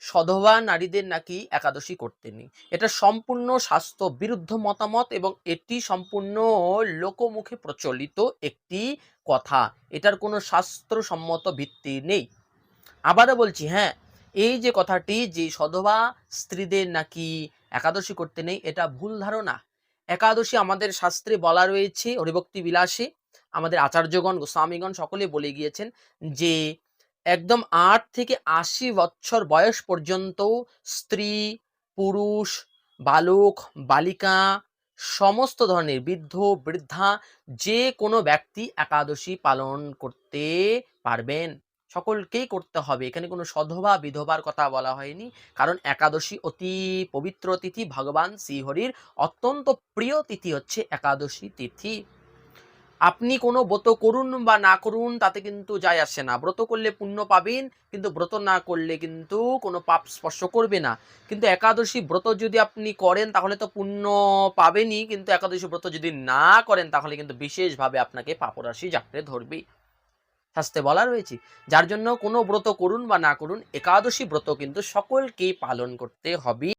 সধবা নারীদের নাকি একাদশী করতে নেই। এটা সম্পূর্ণ স্বাস্থ্য বিরুদ্ধ মতামত এবং এটি সম্পূর্ণ লোকমুখে প্রচলিত একটি কথা। এটার কোনো শাস্ত্রসম্মত ভিত্তি নেই। আবারও বলছি, হ্যাঁ, এই যে কথাটি যে সধবা স্ত্রীদের নাকি একাদশী করতে নেই, এটা ভুল ধারণা। একাদশী আমাদের শাস্ত্রে বলা রয়েছে, হরিভক্তি বিলাসে আমাদের আচার্যগণ গোস্বামীগণ সকলে বলে গিয়েছেন যে একদম ৮ থেকে ৮০ বছর বয়স পর্যন্ত স্ত্রী, পুরুষ, বালক, বালিকা, সমস্ত ধরনের বৃদ্ধ, বৃদ্ধা যে কোনো ব্যক্তি একাদশী পালন করতে পারবেন। সকলকেই করতে হবে। এখানে কোনো সধবা বিধবার কথা বলা হয়নি। কারণ একাদশী অতি পবিত্র তিথি, ভগবান শ্রীহরির অত্যন্ত প্রিয় তিথি হচ্ছে একাদশী তিথি। আপনি কোনো ব্রত করুন বা না করুন তাতে কিন্তু যায় আসে না। ব্রত করলে পুণ্য পাবেন, কিন্তু ব্রত না করলে কিন্তু কোনো পাপ স্পর্শ করবে না। কিন্তু একাদশী ব্রত যদি আপনি করেন তাহলে তো পুণ্য পাবেনই, কিন্তু একাদশী ব্রত যদি না করেন তাহলে কিন্তু বিশেষভাবে আপনাকে পাপরাশি জাপটে ধরবে। শাস্ত্রে বলা রয়েছে। যার জন্য কোনো ব্রত করুন বা না করুন, একাদশী ব্রত কিন্তু সকলকেই পালন করতে হবে।